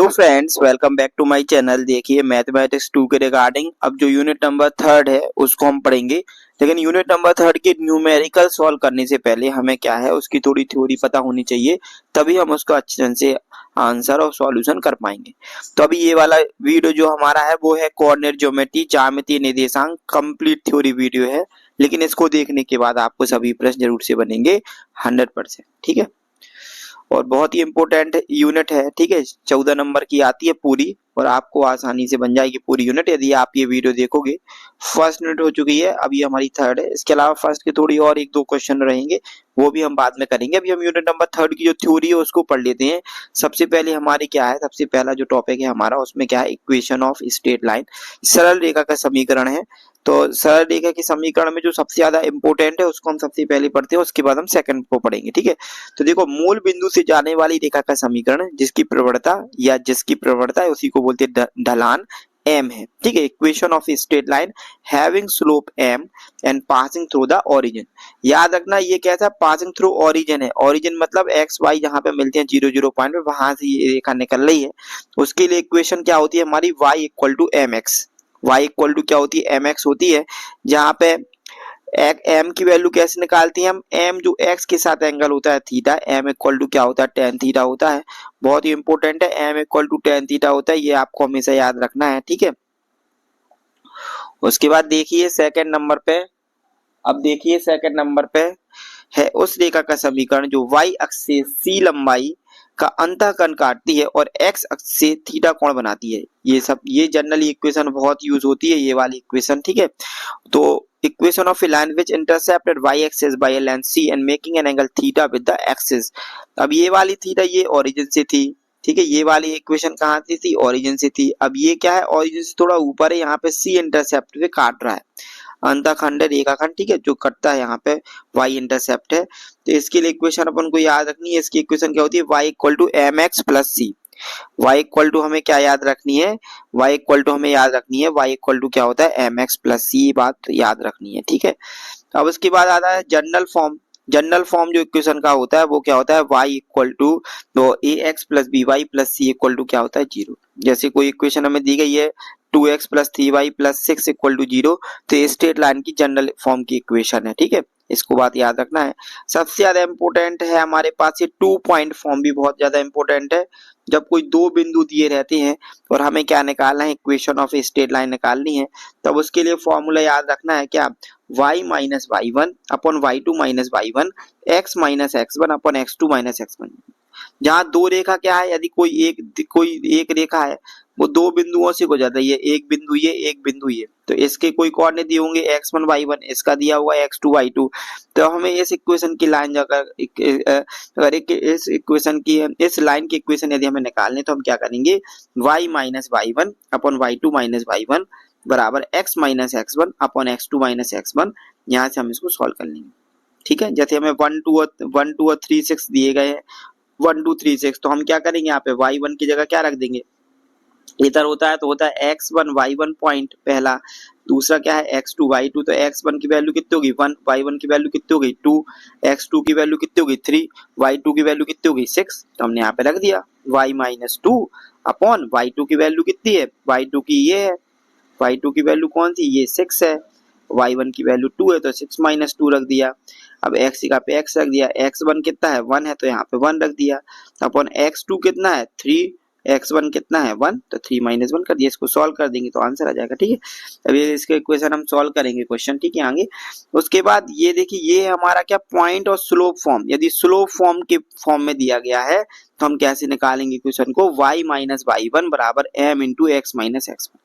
Hello friends, welcome back to my channel. देखिए mathematics 2 के regarding अब जो यूनिट नंबर 3 है उसको हम पढ़ेंगे। लेकिन यूनिट नंबर 3 के न्यूमेरिकल सॉल्व करने से पहले हमें क्या है उसकी थोड़ी थ्योरी पता होनी चाहिए, तभी हम उसको अच्छे ढंग से आंसर और सॉल्यूशन कर पाएंगे। तो अभी ये वाला वीडियो जो हमारा है वो है कोऑर्डिनेट ज्योमेट्री ज्यामितीय निर्देशांक कंप्लीट थ्योरी वीडियो है। लेकिन इसको देखने के बाद आपको सभी प्रश्न जरूर से बनेंगे 100%। ठीक है, और बहुत ही इंपॉर्टेंट यूनिट है। ठीक है, 14 नंबर की आती है पूरी और आपको आसानी से बन जाएगी पूरी यूनिट यदि आप ये वीडियो देखोगे। फर्स्ट यूनिट हो चुकी है, अभी हमारी थर्ड है। इसके अलावा फर्स्ट के थोड़ी और एक दो क्वेश्चन रहेंगे, वो भी हम बाद में करेंगे। अभी हम यूनिट नंबर 3 की जो थ्योरी है उसको पढ़ लेते हैं। सबसे पहले हमारी क्या है, सबसे पहला जो टॉपिक है हमारा उसमें क्या है, इक्वेशन ऑफ स्ट्रेट लाइन, सरल रेखा का समीकरण है। तो सरल रेखा के समीकरण में जो सबसे ज्यादा इंपॉर्टेंट है उसको हम सबसे पहले पढ़ते हैं, उसके बाद हम सेकंड को पढ़ेंगे। ठीक है, तो देखो मूल बिंदु से जाने वाली रेखा का समीकरण जिसकी प्रवणता है उसी को बोलते हैं ढलान m है। ठीक है, equation of straight line having slope m and passing through the origin. याद रखना ये क्या था, पासिंग थ्रू ओरिजिन है। ओरिजिन मतलब x y जहां पे मिलते हैं 0 0 पॉइंट पे, वहां से ये रेखा निकल रही है। उसके लिए इक्वेशन क्या होती है हमारी, y equal to mx। y equal to क्या होती है, mx होती है। जहां पे एम की वैल्यू कैसे निकालती हैं हम, एम जो एक्स के साथ एंगल होता है थीटा, एम इक्वल टू क्या होता है, टेन थीटा होता है। बहुत ही इंपॉर्टेंट है, m equal to tan theta होता है, ये आपको हमेशा याद रखना है। ठीक है, उसके बाद देखिए सेकंड नंबर पे, अब देखिए सेकंड नंबर पे है उस रेखा का समीकरण जो y अक्ष से c लंबाई का अंतःकरण काटती है और x अक्ष से थीटा कोण बनाती है। ये जनरली इक्वेशन बहुत यूज होती है, ये वाली इक्वेशन। ठीक है, तो equation of a line which intercepted y axis by a length c and making an angle theta with the axis. अब ये वाली थीटा ये ओरिजिन से थी। ठीक है, ये वाली इक्वेशन कहाँ से थी, ओरिजिन से थी। अब ये क्या है, ओरिजिन से थोड़ा ऊपर है, यहाँ पे c इंटरसेप्ट पे काट रहा है अंतःखंड रेखाखंड। ठीक है, जो कटता है यहाँ पे y इंटरसेप्ट है। तो इसके लिए इक्वेशन अपन को याद रखनी है, इसकी इक्वेशन क्या होती है, y equal to M x plus c. y equal to हमें क्या याद रखनी है, y इक्वल टू हमें याद रखनी है, y इक्वल टू क्या होता है, एम एक्स प्लस सी, बात याद रखनी है। ठीक है, अब उसके बाद आता है जनरल फॉर्म। जनरल फॉर्म जो इक्वेशन का होता है वो क्या होता है, y इक्वल टू तो A X plus B Y plus C equal to क्या होता है, जीरो। जैसे कोई इक्वेशन हमें दी गई है 2x plus 3y plus 6 equal to zero, तो ये स्ट्रेट लाइन की जनरल फॉर्म की इक्वेशन है। ठीक है, इसको बात याद रखना है। सबसे ज्यादा इंपॉर्टेंट है हमारे पास ये 2 पॉइंट फॉर्म भी बहुत ज्यादा इंपॉर्टेंट है। जब कोई दो बिंदु दिए रहते हैं और हमें क्या निकालना है, इक्वेशन ऑफ स्ट्रेट लाइन निकालनी है, तब उसके लिए फॉर्मूला याद रखना है क्या, y minus y one upon y two minus y one, x minus x one upon x two minus x one. जहाँ दो रेखा क्या है, यदि कोई एक रेखा है वो दो बिंदुओं से गुजर रही है, एक बिंदु ये एक बिंदु ये, तो इसके कोई कोऑर्डिनेट दिए होंगे x1 y1, इसका दिया हुआ x2 y2। तो हमें इस इक्वेशन की लाइन अगर इस इक्वेशन की इस लाइन की इक्वेशन यदि हमें निकालने तो हम क्या करेंगे, y minus y one upon y two minus y one बराबर x minus x one upon x two minus x one. यहाँ से हम इसको सॉल्व कर लेंगे। ठीक है, जैसे हमें 1 2 और 3 6 दिए गए हैं, 1 2 3 6, तो हम क्या करेंगे, यहाँ पे y1 की जगह क्या रख देंगे, इधर होता है तो होता है x1 y1 पॉइंट पहला, दूसरा क्या है x2 y2। तो x1 की वैल्यू कितनी होगी 1, y1 की वैल्यू कितनी होगी 2, x2 की वैल्यू कितनी होगी 3, y2 की वैल्यू कितनी होगी 6। तो हमने यहाँ पे रख दिया y minus two upon y2 की वैल्यू कितनी है, y2 की ये है, y2 की वैल्यू कौन सी, ये 6 है, y1 की वैल्यू 2 है तो 6 माइनस 2 रख दिया। अब x का पे x रख दिया, x1 कितना है 1 है तो यहाँ पे 1 रख दिया, अपॉन x2 कितना है 3, x1 कितना है 1 तो 3 माइनस 1 कर दिया। इसको सॉल्व कर देंगे तो आंसर आ जाएगा। ठीक है, अभी इसके इक्वेशन हम सॉल्व करेंगे क्वेश्चन। ठीक है, आगे उसके बाद ये देखिए ये हमारा क्या पॉइंट और स्लोप फॉर्म, यदि स्लोप फॉर्म के फॉर्म में दिया गया है तो हम कैसे निकालेंगे इक्वेशन को, y माइनस वाई वन बराबर m into x minus x one.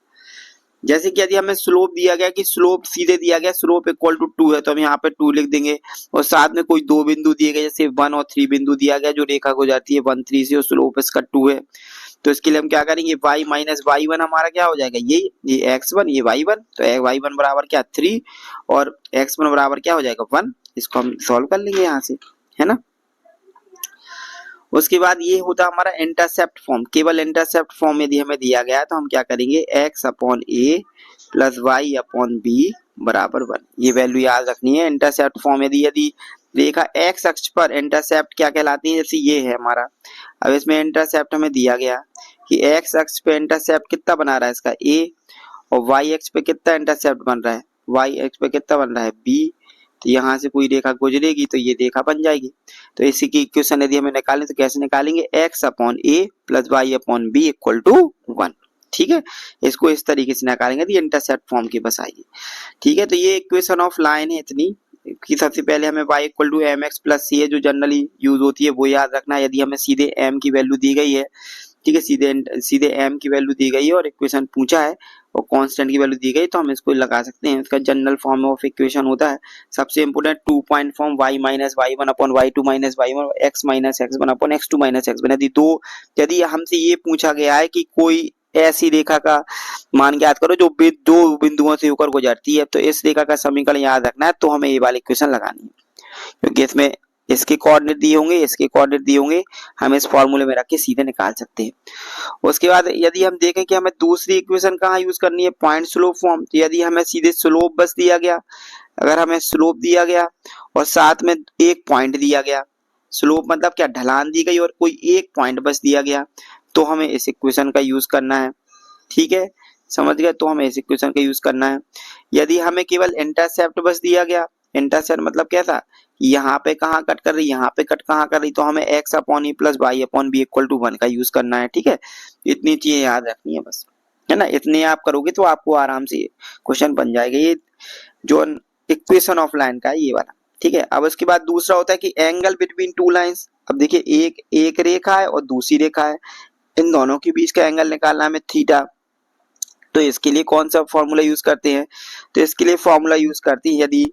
जैसे कि यदि हमें स्लोप दिया गया कि स्लोप सीधे दिया गया स्लोप इक्वल टू 2 है तो हम यहाँ पे 2 लिख देंगे, और साथ में कोई दो बिंदु दिए गए जैसे 1 और 3 बिंदु दिया गया जो रेखा को जाती है 1 3 से और स्लोप इसका 2 है। तो इसके लिए हम क्या करेंगे, y माइनस वाई वन हमारा क्या हो जाएगा, ये x1 ये y1, तो y1 बराबर क्या 3 और x1 बराबर क्या हो जाएगा 1। इसको हम सॉल्व कर लेंगे यहाँ से, है ना। उसके बाद ये होता है हमारा इंटरसेप्ट फॉर्म। केवल इंटरसेप्ट फॉर्म यदि हमें दिया गया है तो हम क्या करेंगे, x upon a plus y upon b बराबर 1। ये वैल्यू याद रखनी है। इंटरसेप्ट फॉर्म यदि रेखा x अक्ष पर इंटरसेप्ट क्या कहलाती है, जैसे ये है हमारा। अब इसमें इंटरसेप्ट हमें दिया गया कि एक्स अक्ष पे इंटरसेप्ट कितना बना रहा है इसका a, और वाई अक्ष पे कितना इंटरसेप्ट बन रहा है, वाई अक्ष पे कितना बन रहा है b। तो यहाँ से कोई रेखा गुजरेगी तो ये रेखा बन जाएगी। तो इसी की इक्वेशन यदि हमें निकालें तो कैसे निकालेंगे, x upon a plus y upon b equal to 1। ठीक है, इसको इस तरीके से निकालेंगे तो ये इंटरसेप्ट फॉर्म की बस आएगी। ठीक है, तो ये इक्वेशन ऑफ लाइन है इतनी कि सबसे पहले हमें y equal to M x plus C है जो जनरली यूज होती है वो याद रखना है। यदि हमें सीधे m की वैल्यू दी गई है, ठीक है, सीधे m की वैल्यू दी गई है और इक्वेशन पूछा है और कांस्टेंट की वैल्यू दी गई तो हम इसको लगा सकते हैं। इसका जनरल फॉर्म ऑफ इक्वेशन होता है सबसे important 2 point form y minus y1 upon y2 minus y1 x minus x1 upon x2 minus x1। यदि हमसे ये पूछा गया है कि कोई ऐसी रेखा का मान ज्ञात करो जो दो बिंदुओं से होकर गुजरती है, तो इस रेखा का समीकरण याद रखना है, तो हमें ये वाली इक्वेशन लगानी है क्योंकि इसमें इसके कोऑर्डिनेट दिए होंगे, इसके कोऑर्डिनेट दिए होंगे, हम इस फॉर्मूले में रख के सीधे निकाल सकते हैं। उसके बाद यदि हम देखें कि हमें दूसरी इक्वेशन कहाँ यूज करनी है, पॉइंट स्लोप फॉर्म। तो यदि हमें सीधे स्लोप बस दिया गया, अगर हमें स्लोप दिया गया और साथ में एक पॉइंट दिया गया, स्लोप मतलब क्या, ढलान दी गई और कोई एक पॉइंट बस दिया गया, तो हमें इस इक्वेशन का यूज करना है। ठीक है, समझ गए, तो हमें इस इक्वेशन का यूज करना है। यदि हमें केवल इंटरसेप्ट बस दिया गया, इंटरसेप्ट मतलब कैसा, यहाँ पे कहाँ कट कर रही, यहाँ पे कट कहाँ कर रही, तो हमें x upon e plus y upon b equal to 1 का यूज करना है। ठीक है, इतनी चीजें याद रखनी है बस, है ना, इतने आप करोगे तो आपको आराम से क्वेश्चन बन जाएगा। ये जो इक्वेशन ऑफ लाइन का है ये वाला। ठीक है, अब उसके बाद दूसरा होता है कि एंगल बिटवीन टू लाइंस। अब देखिए एक रेखा है और दूसरी रेखा है, इन दोनों के बीच का एंगल निकालना हमें थीटा। तो इसके लिए कौन सा फॉर्मूला यूज करते हैं, तो इसके लिए फॉर्मूला यूज करते हैं यदि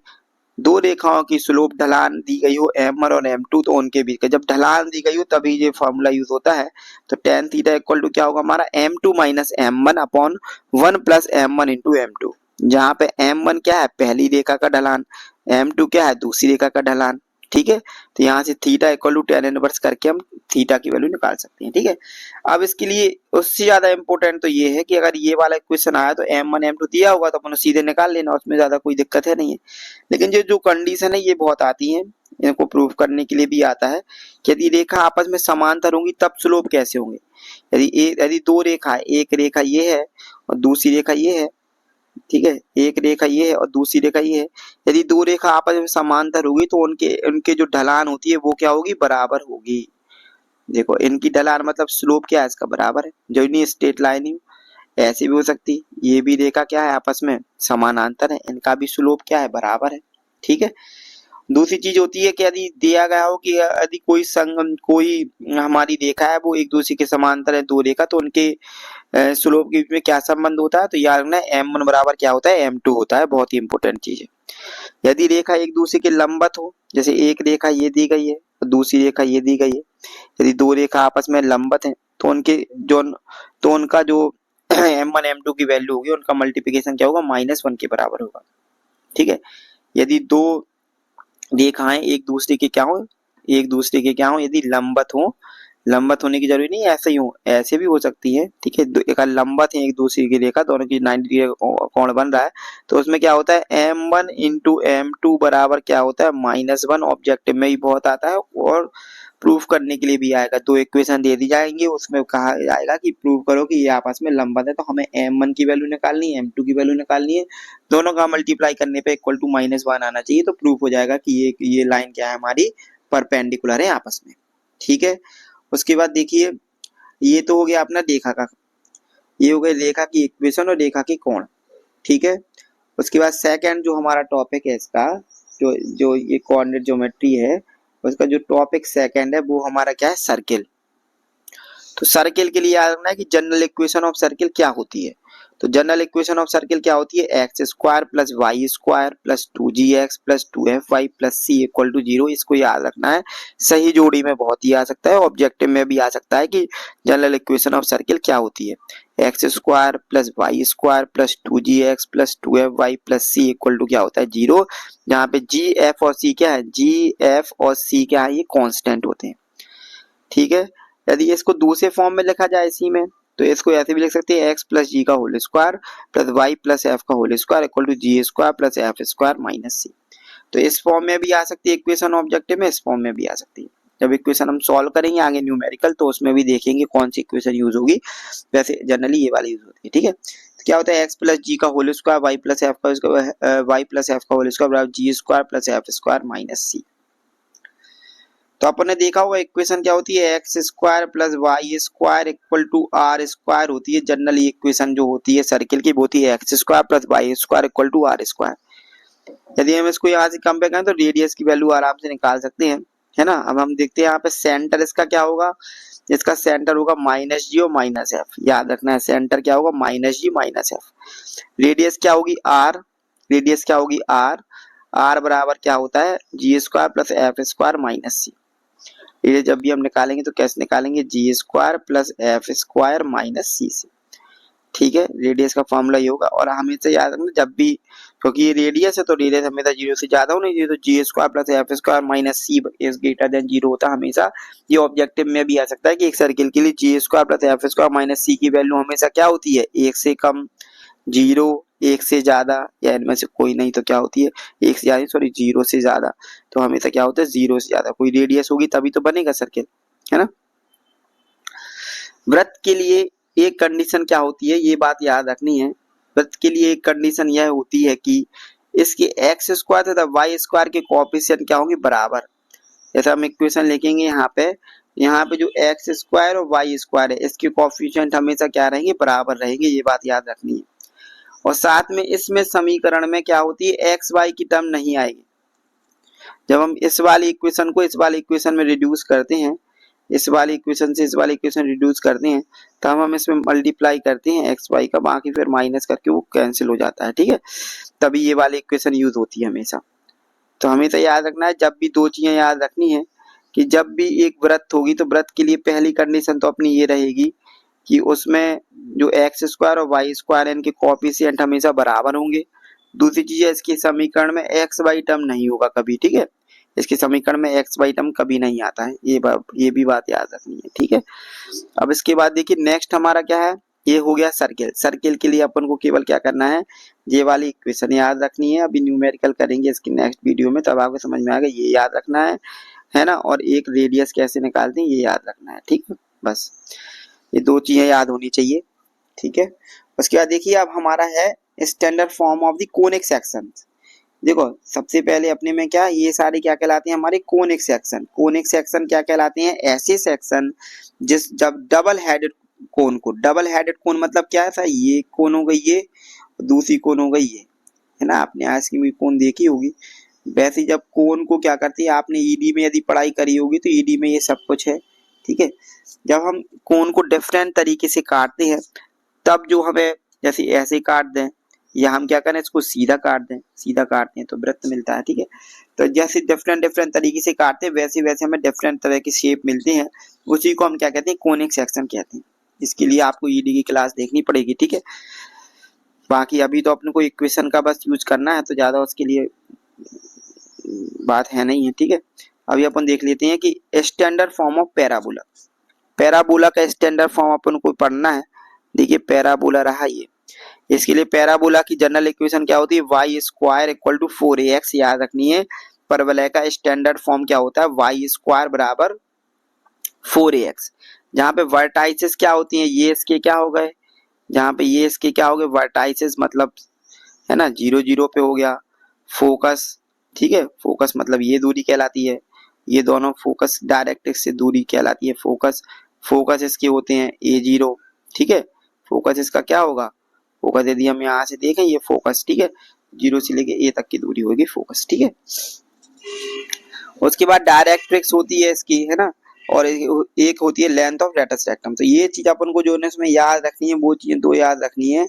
दो रेखाओं की स्लोप ढलान दी गई हो m1 और m2, तो उनके बीच का जब ढलान दी गई हो तभी ये फॉर्मूला यूज होता है। तो tan थीटा इक्वल टू क्या होगा हमारा, m2 minus m1 upon 1 plus m1 into m2, जहाँ पे m1 क्या है पहली रेखा का ढलान, m2 क्या है दूसरी रेखा का ढलान। ठीक है, तो यहाँ से theta equal to tan inverse करके हम थीटा की वैल्यू निकाल सकते हैं। ठीक है, अब इसके लिए उससे ज्यादा इंपॉर्टेंट तो ये है कि अगर ये वाला क्वेश्चन आया तो m1 m2 दिया होगा तो अपन सीधे निकाल लेना, उसमें ज्यादा कोई दिक्कत है नहीं है। लेकिन ये जो कंडीशन है ये बहुत आती है, इनको प्रूव करने के लिए भी आता है कि यदि रेखा आपस में समांतर होंगी तब स्लोप कैसे होंगे। यदि दो रेखा है, एक रेखा ये है और दूसरी रेखा ये है, ठीक है, एक रेखा ये है और दूसरी रेखा ये है, यदि दो रेखा आपस में समांतर होगी तो उनके जो ढलान होती है वो क्या होगी, बराबर होगी। देखो इनकी ढलान मतलब स्लोप क्या है इसका बराबर है, जो नहीं स्ट्रेट लाइन ही ऐसी भी हो सकती है, ये भी रेखा क्या है आपस में समानांतर है, इनका भी स्लोप क्या है बराबर है। ठीक है, दूसरी चीज होती है कि यदि दिया गया हो कि यदि कोई हमारी रेखा है वो एक दूसरे के समांतर है दो रेखा, तो उनके स्लोप के बीच में क्या संबंध होता है, तो याद रखना m1 बराबर क्या होता है m2 होता है, बहुत ही इंपॉर्टेंट चीज है। यदि रेखा एक दूसरे के लंबवत हो, जैसे एक रेखा ये दी गई है और दूसरी रेखा ये दी गई है, यदि दो रेखा आपस में लंबवत है तो उनका जो m1 m2 की वैल्यू होगी उनका मल्टीप्लिकेशन क्या होगा, -1 के बराबर होगा। ठीक है, यदि दो रेखाएं एक दूसरे के क्या हो, यदि लंबवत हो, लंबवत होने की जरूरी नहीं ऐसे ही हो, ऐसे भी हो सकती है। ठीक है, एक लंबवत है एक दूसरे की रेखा, दोनों की 90 डिग्री कोण बन रहा है, तो उसमें क्या होता है m1 इंटू m2 बराबर क्या होता है -1। ऑब्जेक्टिव में भी बहुत आता है और प्रूफ करने के लिए भी आएगा। दो इक्वेशन दे दी जाएंगे, उसमें कहा जाएगा कि प्रूव करो कि ये आपस में लंबवत है, तो हमें m1 की वैल्यू निकालनी है, m2 की वैल्यू निकालनी है, दोनों का मल्टीप्लाई करने पे इक्वल टू -1 आना चाहिए, तो प्रूफ हो जाएगा कि ये लाइन क्या है हमारी परपेंडिकुलर है आपस में। ठीक है, उसके बाद देखिए ये तो हो गया अपना रेखा का, ये हो गई रेखा की इक्वेशन और रेखा की कोण। ठीक है, उसके बाद सेकंड जो हमारा टॉपिक है इसका, जो ये कोऑर्डिनेट ज्योमेट्री है उसका जो टॉपिक सेकंड है वो हमारा क्या है, सर्किल। तो सर्किल के लिए याद रखना है कि जनरल इक्वेशन ऑफ सर्किल क्या होती है। तो जनरल इक्वेशन ऑफ सर्किल क्या होती है, x square plus Y square plus 2gx plus 2fy plus c equal to 0। इसको याद रखना है, सही जोड़ी में बहुत ही आ सकता है, ऑब्जेक्टिव में भी आ सकता है कि जनरल इक्वेशन ऑफ सर्किल क्या होती है, x square plus Y square plus 2gx plus 2fy plus c equal to क्या होता है 0, जहाँ पे g f और c क्या है, g f और c क्या है, ये कांस्टेंट होते हैं। ठीक है, यदि इसको दूसरे फॉर्म में लिखा जाए इसी में, तो इसको ऐसे भी लिख सकते हैं एक्स प्लस जी का whole square plus Y plus F का whole square equal to G square plus F square minus C. तो इस फॉर्म में भी आ सकती है इक्वेशन ऑब्जेक्टिव में, इस फॉर्म में भी आ सकती है। जब इक्वेशन हम सॉल्व करेंगे आगे न्यूमेरिकल तो उसमें भी देखेंगे कौन सी इक्वेशन यूज होगी। वैसे जनरली ये वाली यूज होती है, ठीक है। तो क्या होता है एक्स प्लस जी का whole square Y plus F का होल स्क्वायर बराबर G square plus F square minus C. तो अपन ने देखा होगा इक्वेशन क्या होती है x square plus Y square equal to are square होती है। जनरली इक्वेशन जो होती है सर्किल की होती है x square plus Y square equal to are square. यदि हम इसको यहाँ से कंपेयर करें तो रेडियस की वैल्यू आराम से निकाल सकते हैं, है ना। अब हम देखते हैं यहाँ पे सेंटर इसका क्या होगा, इसका सेंटर होगा माइनस जी और माइनस एफ। याद रखना है सेंटर क्या होगा माइनस जी माइनस एफ। रेडियस क्या होगी आर, रेडियस क्या होगी आर, आर बराबर क्या होता है G square plus F square minus C. ये जब भी हम निकालेंगे तो कैसे निकालेंगे G square plus F square minus C से, ठीक है। रेडियस का फॉर्मूला ये होगा और हमेशा याद रखना जब भी, क्योंकि ये रेडियस है तो रेडियस हमेशा जीरो से ज्यादा होनी चाहिए, तो G square plus F square minus C is greater than zero होता है हमेशा। ये ऑब्जेक्टिव में भी आ सकता है कि एक सर्किल के लिए G square plus F square minus C की वैल्यू हमेशा क्या होती है एक से कम, जीरो, एक से ज्यादा या इनमें से कोई नहीं तो क्या होती है एक से ज्यादा, सॉरी जीरो से ज्यादा। तो हमेशा क्या होता है जीरो से ज्यादा, कोई रेडियस होगी तभी तो बनेगा सर्किल, है ना। वृत्त के लिए एक कंडीशन क्या होती है ये बात याद रखनी है। वृत्त के लिए एक कंडीशन यह होती है कि इसके एक्स स्क्वायर तथा वाई स्क्वायर के कोएफिशिएंट क्या होंगे बराबर। जैसे हम इक्वेशन लिखेंगे यहाँ पे जो एक्स स्क्वायर और वाई स्क्वायर है इसके कोएफिशिएंट हमेशा क्या रहेंगे बराबर रहेंगे, ये बात याद रखनी है। और साथ में इसमें समीकरण में क्या होती है एक्स वाई की टर्म नहीं आएगी। जब हम इस वाली इक्वेशन को इस वाली इक्वेशन में रिड्यूस करते हैं, इस वाली इक्वेशन से इस वाली इक्वेशन रिड्यूस करते हैं तो हम इसमें मल्टीप्लाई करते हैं एक्स वाई का, बाकी फिर माइनस करके वो कैंसिल हो जाता है, ठीक है। तभी ये वाली इक्वेशन यूज होती है हमेशा। तो हमेशा याद रखना है जब भी दो चीजें याद रखनी है कि जब भी एक वृत्त होगी तो वृत्त के लिए पहली कंडीशन तो अपनी ये रहेगी कि उसमें जो एक्स स्क्वायर और वाई स्क्वायर इनके कोएफिशिएंट हमेशा बराबर होंगे। दूसरी चीज है इसके समीकरण में एक्स वाई टर्म नहीं होगा कभी, ठीक है। इसके समीकरण में एक्स वाई टर्म कभी नहीं आता है, ये भी बात याद रखनी है, ठीक है। अब इसके बाद देखिए नेक्स्ट हमारा क्या है, ये हो गया सर्किल। सर्किल के लिए अपन को केवल क्या करना है ये वाली इक्वेशन याद रखनी है। अभी न्यूमेरिकल करेंगे इसकी नेक्स्ट वीडियो में तब आपको समझ में आएगा, ये याद रखना है ना। और एक रेडियस कैसे निकालते हैं ये याद रखना है, ठीक है। बस ये दो चीजें याद होनी चाहिए, ठीक है। उसके बाद देखिए अब हमारा है standard form of the conic section. देखो सबसे पहले अपने में क्या ये सारे क्या कहलाते हैं हमारे कोनिक सेक्शन। कोनिक सेक्शन क्या कहलाते हैं ऐसे सेक्शन जिस जब डबल हेडेड कोन को, डबल हेडेड कोन मतलब क्या है, ये कोन हो गई ये, दूसरी कोन हो गई ये, है ना। आपने आज की भी कोन देखी होगी। वैसे जब कोन को क्या करती है आपने ईडी में यदि पढ़ाई करी होगी तो ईडी में ये सब कुछ है, ठीक है। जब हम कोन को डिफरेंट तरीके से काटते हैं तब जो हमें जैसे ऐसे काट दें या हम क्या करें इसको सीधा काट दें, सीधा काटते हैं तो वृत्त मिलता है, ठीक है। तो जैसे डिफरेंट तरीके से काटते हैं वैसे वैसे हमें डिफरेंट तरह की शेप मिलते हैं, उसी को हम क्या कहते हैं कोनिक सेक्शन कहते हैं। इसके लिए आपको ईडी की क्लास देखनी पड़ेगी, ठीक है। बाकी अभी तो अपने को इक्वेशन का बस यूज करना है तो ज्यादा उसके लिए बात है नहीं है, ठीक है। अभी अपन देख लेते हैं कि standard form of parabola. Parabola का स्टैंडर्ड फॉर्म अपन को पढ़ना है। देखिए पैराबोला रहा ये, इसके लिए पैराबोला की जनरल इक्वेशन क्या होती है Y square equal to 4ax। याद रखनी है परवलय का स्टैंडर्ड फॉर्म क्या होता है वाई स्क्वायर बराबर 4ax। जहाँ पे वर्टाइसेस क्या होती हैं ये इसके क्या हो गए, जहाँ पे ये इसके क्या हो गए वर्टाइसेस मतलब है ना 0 0 पे हो गया फोकस, ठीक है। फोकस मतलब ये दूरी कहलाती है, ये दोनों फोकस डायरेक्ट्रिक्स से दूरी कहलाती है फोकस। फोकस इसके होते हैं a0, ठीक है। फोकस इसका क्या होगा, फोकस यदि हम यहाँ से देखें ये फोकस, ठीक है, 0 से लेके a तक की दूरी होगी फोकस, ठीक है। उसके बाद डायरेक्ट्रिक्स होती है इसकी, है ना, और एक होती है लेंथ ऑफ लेटस रेक्टम। तो ये चीज अपन को जो है इसमें याद रखनी है, वो चीजें दो याद रखनी है।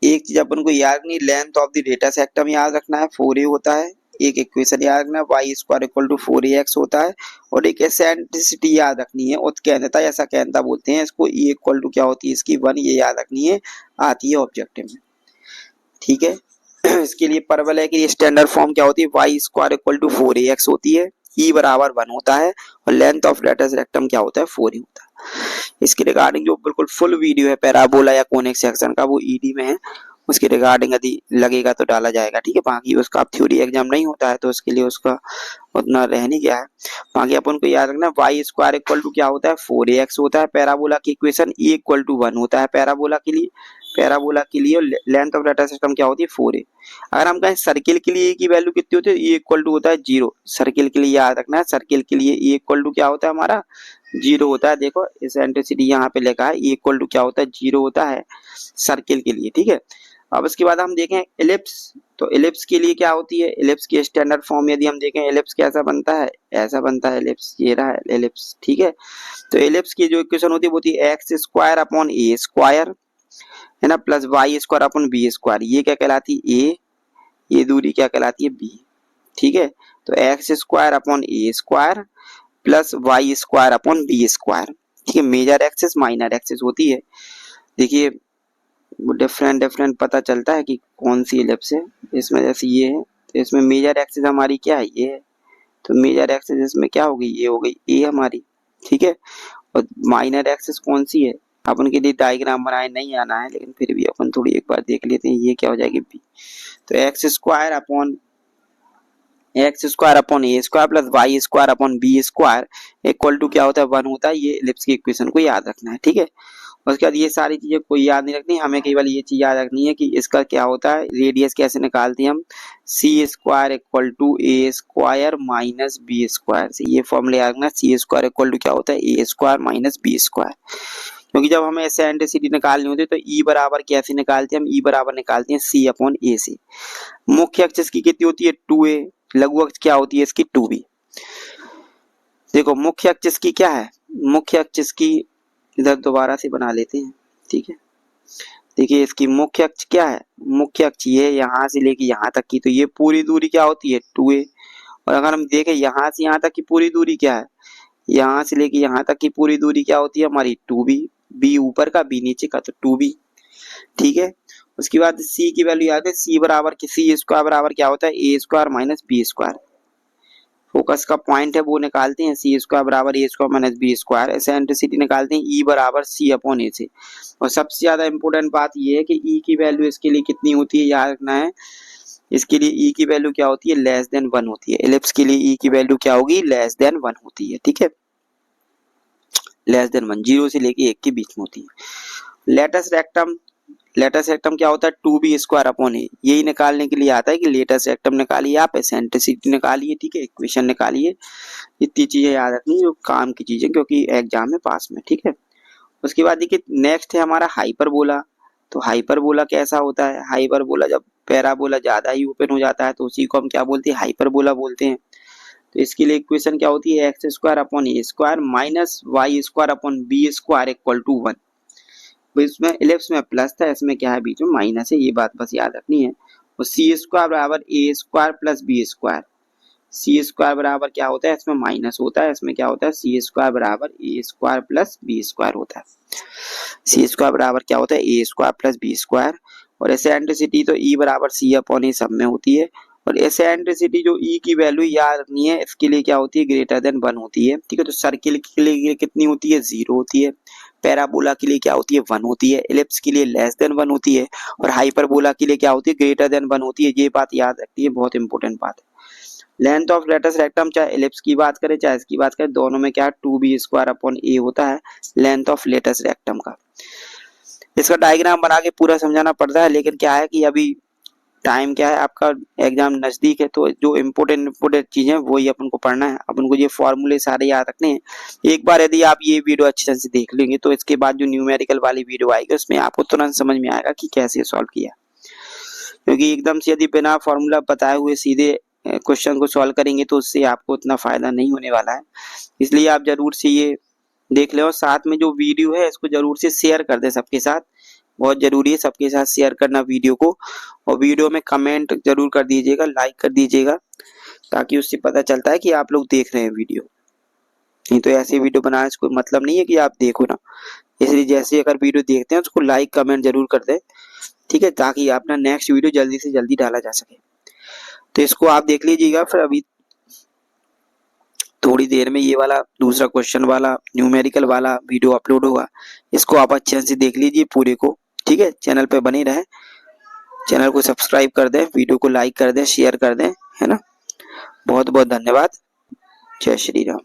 एक चीज अपन को याद रखनी length of the latus rectum याद रखना है 4a होता है। एक इक्वेशन याद रखना है Y square equal to 4ax होता है। और एक एसेंट्रिसिटी याद रखनी है, उत्केंद्रता ऐसा कहता बोलते हैं इसको, ई इक्वल टू क्या होती है इसकी 1, ये याद रखनी है, आती है ऑब्जेक्टिव में, ठीक है। इसके लिए परवलय की स्टैंडर्ड फॉर्म क्या होती है Y square equal to 4ax होती है, ई बराबर 1 होता है और लेंथ ऑफ लेटस रेक्टम क्या होता है 4a होता है। इसके रिगार्डिंग जो बिल्कुल फुल वीडियो है पैराबोला या कोनिक सेक्शन का वो ईडी में है, उसके रिगार्डिंग यदि लगेगा तो डाला जाएगा, ठीक है। बाकी उसका थ्योरी एग्जाम नहीं होता है तो उसके लिए उसका उतना रह नहीं गया है। बाकी अपन को याद रखना वाई स्क्वायर इक्वल टू क्या होता है 4ax होता है। पैराबोला की इक्वेशन e इक्वल टू 1 होता है पैराबोला के लिए। पैराबोला के लिए लेंथ ऑफ डाटा सिस्टम क्या होती है 4a। अगर हम कहें सर्किल के लिए की वैल्यू कितनी होती है e इक्वल टू होता है 0। सर्किल के लिए याद रखना है, सर्किल के लिए e इक्वल टू क्या होता है हमारा 0 होता है। देखो एसेंट्रिसिटी यहाँ पे लिखा है e इक्वल टू क्या होता है 0 होता है सर्किल के लिए, ठीक है। अब इसके बाद हम देखें एलिप्स, तो एलिप्स के लिए क्या होती है, एलिप्स की स्टैंडर्ड फॉर्म यदि हम देखें एलिप्स कैसा बनता है, ऐसा बनता है एलिप्स, ये रहा एलिप्स, ठीक है। तो एलिप्स की जो इक्वेशन होती है वो होती है एक्स स्क्वायर अपॉन ए स्क्वायर है ना plus Y square upon B square. ये क्या कहलाती है ए, ये दूरी क्या कहलाती है बी, ठीक है। तो एक्स स्क्वायर अपॉन ए square plus Y square upon B square, ठीक है। मेजर एक्सिस माइनर एक्सिस होती है। देखिए डिफरेंट डिफरेंट पता चलता है कि कौन सी एलिप्स है। इसमें जैसे ये है तो इसमें मेजर एक्सिस हमारी क्या है ये है, तो मेजर एक्सिस इसमें क्या हो गई ये हो गई ए हमारी, ठीक है। और माइनर एक्सिस कौन सी है, अपन के लिए डायग्राम बनाए नहीं आना है लेकिन फिर भी अपन थोड़ी एक बार देख लेते हैं, ये क्या हो जाएगी बी। तो x square upon A square plus Y square upon B squared equal to क्या होता है 1 होता है। ये एलिप्स की इक्वेशन को याद रखना है, ठीक है। उसके बाद ये सारी चीजें कोई याद नहीं रखनी, हमें केवल ये चीज याद रखनी है कि इसका क्या होता है रेडियस कैसे निकालते हैं हम, C square equal to A square minus B square से। ये फॉर्मूला याद रखना, सी स्क्वायर इक्वल टू क्या होता है A square minus B square. क्योंकि जब हमें एसेंट्रिसिटी निकालनी होती है तो ई बराबर कैसे निकालते हैं हम, ई बराबर निकालते हैं सी अपॉन ए से। मुख्य अक्ष की कितनी होती है 2a, लघु अक्ष क्या होती है इसकी 2b। देखो मुख्य अक्ष की क्या है, मुख्य अक्ष की इधर दोबारा से बना लेते हैं, ठीक है। देखिए इसकी मुख्य अक्ष क्या है, मुख्य अक्ष ये यहाँ से लेके यहाँ तक की, तो ये पूरी दूरी क्या होती है 2a। और अगर हम देखें यहाँ से यहाँ तक की पूरी दूरी क्या है, यहाँ से लेके यहाँ तक की पूरी दूरी क्या होती है हमारी 2b। b ऊपर का b नीचे का तो 2b, ठीक है। उसके बाद c की वैल्यू याद है, c बराबर सी स्क्वायर बराबर क्या होता है A square minus B square. Focus का पॉइंट है वो निकालते हैं सी स्क्वायर बराबर A square minus B square. Eccentricity निकालते हैं ई बराबर सी अपॉन ए से। और सबसे ज्यादा इंपॉर्टेंट बात ये है कि ई की वैल्यू इसके लिए कितनी होती है याद रखना है, इसके लिए ई की वैल्यू क्या होती है लेस देन 1 होती है। एलिप्स के लिए ई की वैल्यू क्या होगी लेस देन 1 होती है, ठीक है। लेस देन 1 0 से लेके 1 के बीच में होती है। लेटस रेक्टम, लेटस रेक्टम क्या होता है 2b स्क्वायर अपॉन ए। यही निकालने के लिए आता है कि लेटस रेक्टम निकालिए आप, एसेंट्रिसिटी निकालिए, ठीक है, इक्वेशन निकालिए। इतनी चीजें याद रखनी जो काम की चीजें क्योंकि एग्जाम में पास में, ठीक है। उसके बाद देखिए नेक्स्ट है हमारा हाइपरबोला। तो हाइपरबोला कैसा होता है, हाइपरबोला जब पैराबोला ज्यादा ही ओपन हो जाता है तो उसी को हम क्या बोलते हैं हाइपरबोला बोलते हैं। तो इसके लिए इक्वेशन क्या होती है x square upon A square minus y square upon B squared equal to 1। इसमें एलिप्स में प्लस था, इसमें क्या है बीच में माइनस है, ये बात बस याद रखनी है। और सी स्क्वायर बराबर A square plus B square. C square बराबर क्या होता है इसमें माइनस होता है, इसमें क्या होता है सी स्क्वायर बराबर A square plus B square होता है। सी स्क्वायर बराबर क्या होता है A square plus B square. और एसेंट्रिसिटी तो ई बराबर सी अपॉन ए सब में होती है। और एसेंट्रिसिटी जो ई की वैल्यू याद रखनी है इसके लिए क्या होती है ग्रेटर देन 1 होती है, ठीक है। तो सर्किल के लिए कितनी होती है 0 होती है, पैराबोला के लिए क्या होती है 1 होती है, एलिप्स के लिए लेस देन 1 होती है, और हाइपरबोला के लिए क्या होती है ग्रेटर देन 1 होती है। ये बात याद रखनी है, बहुत इंपॉर्टेंट बात है। लेंथ ऑफ लेटस रेक्टम चाहे एलिप्स की बात करें चाहे इसकी बात करें, दोनों में क्या 2b स्क्वायर अपॉन ए होता है लेंथ ऑफ लेटस रेक्टम का। इसका डायग्राम बना के पूरा समझाना पड़ता है, लेकिन क्या है कि अभी टाइम क्या है आपका एग्जाम नजदीक है, तो जो इम्पोर्टेंट चीजें वही अपन को पढ़ना है, अपन को ये फॉर्मूले सारे याद रखने हैं। एक बार यदि आप ये वीडियो अच्छी तरह से देख लेंगे तो इसके बाद जो न्यूमेरिकल वाली वीडियो आएगी उसमें आपको तुरंत समझ में आएगा कि कैसे सॉल्व किया। क्योंकि एकदम से यदि बिना फॉर्मूला बताए हुए सीधे क्वेश्चन को सॉल्व करेंगे तो उससे आपको उतना फायदा नहीं होने वाला है। इसलिए आप जरूर से ये देख ले और साथ में जो वीडियो है इसको जरूर से शेयर कर दे सबके साथ, बहुत जरूरी है सबके साथ शेयर करना वीडियो को। और वीडियो में कमेंट जरूर कर दीजिएगा, लाइक कर दीजिएगा, ताकि उससे पता चलता है कि आप लोग देख रहे हैं वीडियो। नहीं तो ऐसे वीडियो बनाने से कोई मतलब नहीं है कि आप देखो ना, इसलिए जैसे अगर वीडियो देखते हैं उसको लाइक कमेंट जरूर कर दे, ठीक है, ताकि अपना नेक्स्ट वीडियो जल्दी से जल्दी डाला जा सके। तो इसको आप देख लीजिएगा, फिर अभी थोड़ी देर में ये वाला दूसरा क्वेश्चन वाला न्यूमेरिकल वाला वीडियो अपलोड होगा, इसको आप अच्छे से देख लीजिए पूरे को, ठीक है। चैनल पे बने रहे। चैनल को सब्सक्राइब कर दें, वीडियो को लाइक कर दें, शेयर कर दें, है ना। बहुत बहुत धन्यवाद। जय श्री राम।